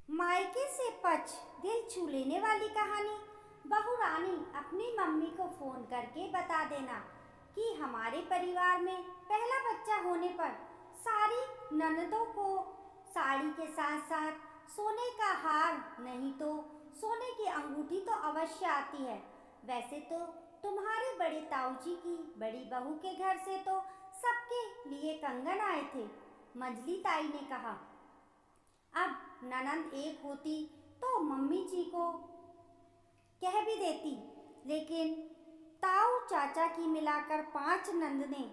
मायके से पच दिल छू लेने वाली कहानी। बहू रानी अपनी मम्मी को फोन करके बता देना कि हमारे परिवार में पहला बच्चा होने पर सारी ननदों को साड़ी के साथ साथ सोने का हार नहीं तो सोने की अंगूठी तो अवश्य आती है। वैसे तो तुम्हारे बड़े ताऊ जी की बड़ी बहू के घर से तो सबके लिए कंगन आए थे। मंजली ताई ने कहा, अब ननंद एक होती तो मम्मी जी को कह भी देती, लेकिन ताऊ चाचा की मिलाकर 5 नंदने।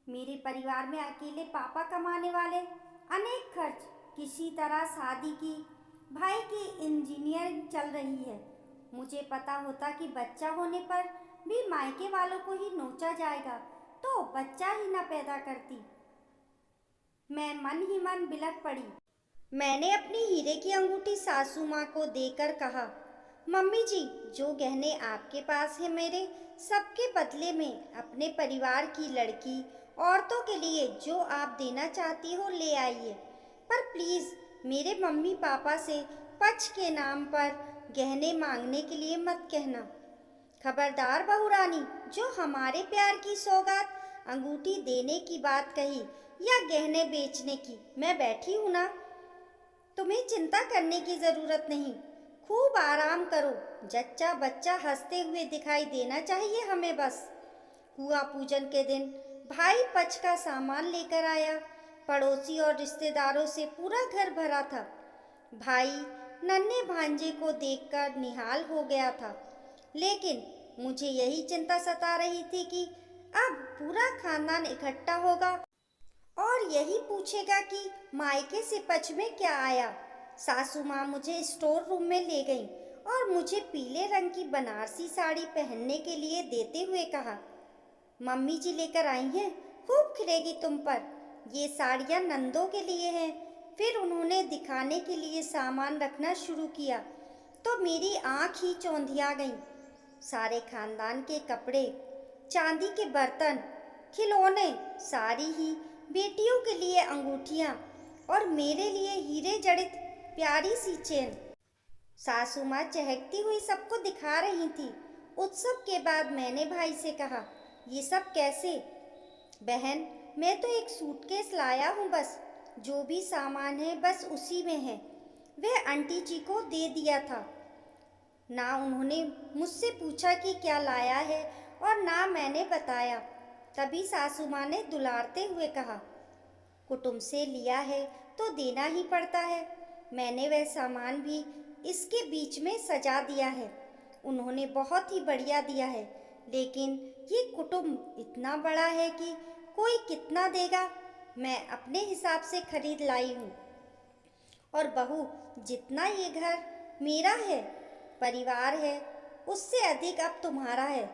मेरे परिवार में अकेले पापा कमाने वाले, अनेक खर्च, किसी तरह शादी की, भाई की इंजीनियरिंग चल रही है। मुझे पता होता कि बच्चा होने पर भी मायके वालों को ही नोचा जाएगा तो बच्चा ही ना पैदा करती। मैं मन ही मन बिलख पड़ी। मैंने अपनी हीरे की अंगूठी सासू माँ को देकर कहा, मम्मी जी, जो गहने आपके पास है मेरे सबके बदले में अपने परिवार की लड़की औरतों के लिए जो आप देना चाहती हो ले आइए, पर प्लीज़ मेरे मम्मी पापा से पच के नाम पर गहने मांगने के लिए मत कहना। खबरदार बहू रानी, जो हमारे प्यार की सौगात अंगूठी देने की बात कही या गहने बेचने की, मैं बैठी हूँ ना। तुम्हें चिंता करने की ज़रूरत नहीं, खूब आराम करो। जच्चा बच्चा हंसते हुए दिखाई देना चाहिए हमें बस। कुआं पूजन के दिन भाई पच का सामान लेकर आया। पड़ोसी और रिश्तेदारों से पूरा घर भरा था। भाई नन्हे भांजे को देखकर निहाल हो गया था, लेकिन मुझे यही चिंता सता रही थी कि अब पूरा खानदान इकट्ठा होगा और यही पूछेगा कि मायके से पच में क्या आया। सासू माँ मुझे स्टोर रूम में ले गई और मुझे पीले रंग की बनारसी साड़ी पहनने के लिए देते हुए कहा, मम्मी जी लेकर आई हैं, खूब खिलेगी तुम पर। ये साड़ियाँ नंदों के लिए हैं। फिर उन्होंने दिखाने के लिए सामान रखना शुरू किया तो मेरी आँख ही चौंधिया गई। सारे खानदान के कपड़े, चांदी के बर्तन, खिलौने, सारी ही बेटियों के लिए अंगूठियाँ और मेरे लिए हीरे जड़ित प्यारी सी चेन। सासू माँ चहकती हुई सबको दिखा रही थी। उत्सव के बाद मैंने भाई से कहा, ये सब कैसे? बहन, मैं तो एक सूटकेस लाया हूँ बस, जो भी सामान है बस उसी में है। वह आंटी जी को दे दिया था। ना उन्होंने मुझसे पूछा कि क्या लाया है और ना मैंने बताया। तभी सासू माँ ने दुलारते हुए कहा, कुटुंब से लिया है तो देना ही पड़ता है। मैंने वह सामान भी इसके बीच में सजा दिया है। उन्होंने बहुत ही बढ़िया दिया है, लेकिन ये कुटुंब इतना बड़ा है कि कोई कितना देगा। मैं अपने हिसाब से खरीद लाई हूँ। और बहू, जितना ये घर मेरा है, परिवार है, उससे अधिक अब तुम्हारा है।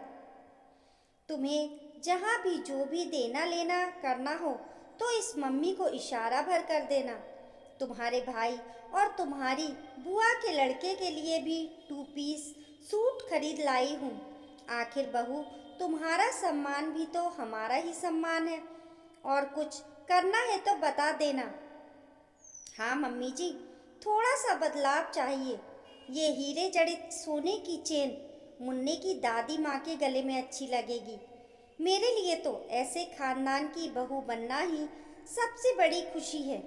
तुम्हें जहाँ भी जो भी देना लेना करना हो तो इस मम्मी को इशारा भर कर देना। तुम्हारे भाई और तुम्हारी बुआ के लड़के के लिए भी 2 पीस सूट खरीद लाई हूँ। आखिर बहू, तुम्हारा सम्मान भी तो हमारा ही सम्मान है। और कुछ करना है तो बता देना। हाँ मम्मी जी, थोड़ा सा बदलाव चाहिए। ये हीरे जड़ित सोने की चेन मुन्ने की दादी माँ के गले में अच्छी लगेगी। मेरे लिए तो ऐसे खानदान की बहू बनना ही सबसे बड़ी खुशी है।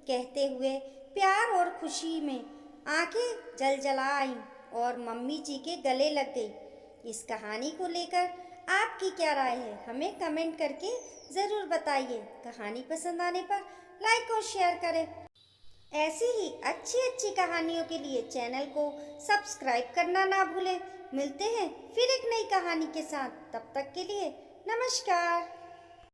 कहते हुए प्यार और खुशी में आंखें जलजला आईं और मम्मी जी के गले लग गई। इस कहानी को लेकर आपकी क्या राय है, हमें कमेंट करके ज़रूर बताइए। कहानी पसंद आने पर लाइक और शेयर करें। ऐसी ही अच्छी अच्छी कहानियों के लिए चैनल को सब्सक्राइब करना ना भूलें। मिलते हैं फिर एक नई कहानी के साथ। तब तक के लिए नमस्कार।